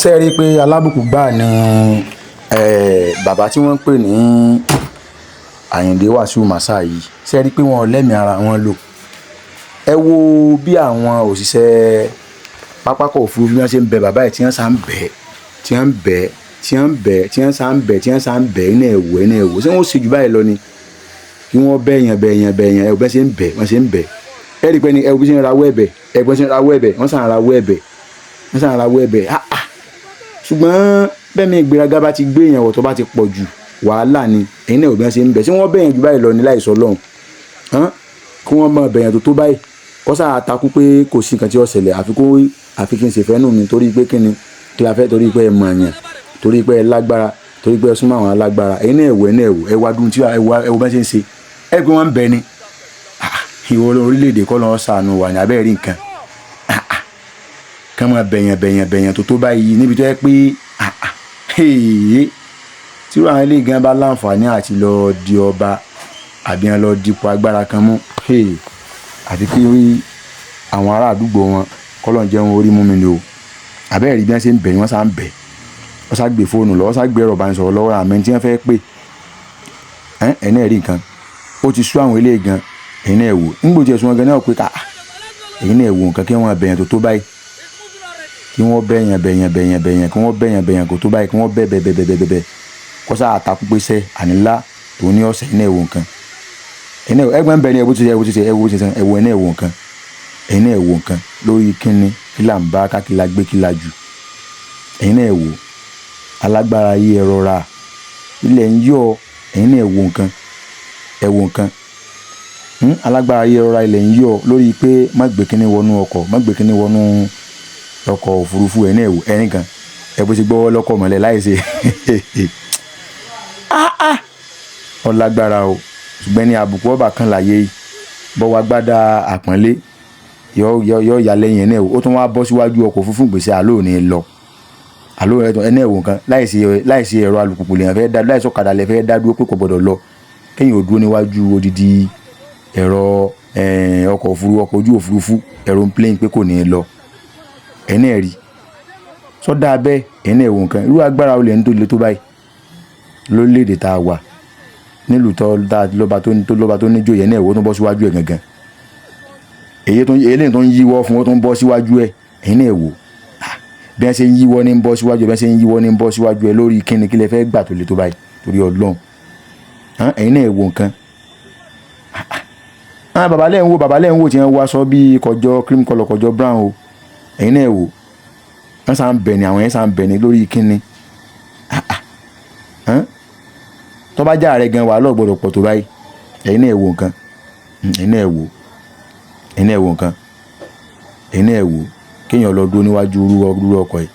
ṣe rí i pé alábùkù gbà ní bàbá tí wọ́n ń pè ní Àyìndé Wàsíù Màsá yìí. Ṣe rí i pé wọn ò lẹ́mìí ara wọn lò. Ẹ wo bí àwọn òṣìṣẹ́ pápákọ̀ òfurufú bí wọ́n ṣe ń bẹ bàbá yìí tí wọ́n sá ń bẹ̀ tí wọ́n ń bẹ̀ tí wọ́n ń bẹ̀ tí wọ́n sá ń bẹ̀ tí wọ́n sá ń bẹ̀ iná ẹ̀wò ṣé wọ́n ṣe jù báyìí lọ ni kí wọ́n bẹ̀yàn ẹ̀ bẹ́ ṣe ń bẹ̀ wọ́n ṣe ń bẹ̀ ẹ rí i pé ni ẹ bí ṣe ń rawọ́ ẹ̀bẹ̀ ẹ̀gbọ́n ṣe ń rawọ́ ẹ̀bẹ̀ wọ́n sàn rawọ́ ẹ̀bẹ̀ wọ́n sàn rawọ́ ẹ̀bẹ̀ ṣùgbọ́n bẹ́ẹ̀ mi ìgbéraga bá ti gbé èèyàn wọ̀ tó bá ti pọ̀ jù wàhálà ni ẹ̀yin náà ò bí wọ́n ṣe ń bẹ̀ ṣé wọ́n bẹ̀yàn jù báyìí lọ ní láìsọ lọ́hùn kí wọ́n mọ bẹ̀yàn tó báyìí kọ́ sáà takú pé kò sí nǹkan tí ó ṣẹlẹ̀ àfi kí n ṣe fẹ́nu mi torí pé kí ni kí la fẹ́ torí pé ẹ mọ̀ àyàn torí pé ẹ lágbára torí pé ẹ súnmọ́ àwọn alágbára ẹ̀yin náà ẹ wá dùn tí ẹ wo bá ṣe ń ṣe ẹ pé wọ́n ń bẹ ni ìwọ orílẹ̀-èdè kọ́ lọ́wọ́ sànù wà ní abẹ́rẹ́ rí nǹkan kí wọ́n bẹ̀yàn tó báyìí níbi tó yẹ pé tí wọ́n àwọn ilé gan bá láǹfààní àti lọ di ọba àbí wọn lọ dipò agbára kan mú àti kí àwọn ará àdúgbò wọn kọ́lọ̀ ń jẹ́ wọn orí mú mi ni o àbẹ́rẹ́ rí bí wọ́n ṣe ń bẹ̀ wọ́n sá ń bẹ̀ wọ́n sá gbé fóònù lọ wọ́n sá gbé ẹ̀rọ ìbánisọ̀rọ̀ lọ́wọ́ àmì tí wọ́n fẹ́ pè ẹ̀ náà rí nǹkan ó ti sú àwọn ilé gan ẹ̀yin náà wò nígbò tí ẹ̀sùn wọn gan náà pé ká ẹ̀yin náà wò nǹkan kí wọ́n bẹ̀yàn tó báyìí kí wọ́n bẹ̀yàn kí wọ́n bẹ̀yàn kó tó báyìí kí wọ́n bẹ̀ kó sáà takú pé sẹ́ ànílá tó ní ọ̀sẹ̀ ẹ̀yin náà wò nǹkan ẹgbẹ́ ń bẹ ní ẹwọ́ ti ṣe ẹwọ́ ẹ̀ náà wò nǹkan ẹ̀yin náà wò nǹkan lórí kíni kí là ń bá kákìlá gbé kí la jù ẹ̀yin náà wò alágbára yí ẹ̀rọ ra ilẹ̀ ń yọ ẹ̀yin náà wò nǹkan ẹ wò nǹkan alágbára yí ẹ̀rọ ra ilẹ̀ ń yọ lórí pé má gbé kíní wọnú ọkọ̀ òfurufú ẹ̀ náà wò ẹ̀yin kan ẹ bó ti gbọ́ lọ́kọ̀ mọ́lẹ̀ láìsí ọlágbára o ṣùgbọ́n ní àbùkù ọba kan láyé yìí bọ́wọ́ agbádá àpọ́nlé yọ ya lẹ́yìn ẹ̀ ó tún wá bọ́ síwájú ọkọ̀ òfurufú gbèsè àlọ́ ní lọ àlọ́ ẹ̀ náà wò nǹkan láìsí ẹ̀rọ alùpùpù lèèyàn fẹ́ dá láìsí ọ̀kadà lè fẹ́ dá dúró pé kò gbọ́dọ̀ lọ kéèyàn ò dúró níwájú odidi ẹ̀rọ ọkọ̀ ojú òfurufú aeroplane pé kò ní lọ ẹ̀ náà rí sọ́dá abẹ́ ẹ̀ náà wò nǹkan irú agbára olè ń tó le tó báyìí lórílẹ̀‐èdè tá a wà nílùú lọ́ba tó níjó yẹn náà ìwọ tó bọ́ síwájú ẹ̀ gangan èyí tó ń yíwọ́ fún wọn tó ń bọ́ síwájú ẹ̀ ẹ̀yin náà wò bí wọ́n ṣe ń yíwọ́ ní ń bọ́ síwájú ẹ̀ bí wọ́n ṣe ń yíwọ́ ní ń bọ́ síwájú ẹ̀ lórí kíni kí lẹ fẹ́ gbà tó le tó báyìí torí Ọlọ́run ẹ̀yin náà wò nǹkan bàbá lẹ́yìn wò tí wọ́n wá sọ bí kọjọ́ cream colour kọjọ́ brown o ẹ̀yin náà wò wọ́n sá ń bẹ̀ ni àwọn yẹn sá ń bẹ̀ ni lórí kíni tó bá já rẹ gan wà lọ gbọ́dọ̀ pọ̀ tó báyìí ẹ̀yin náà wò nǹkan ẹ̀yin náà wò nǹkan ẹ̀yin náà wò kéèyàn lọ dúró níwájú orú ọkọ̀ yìí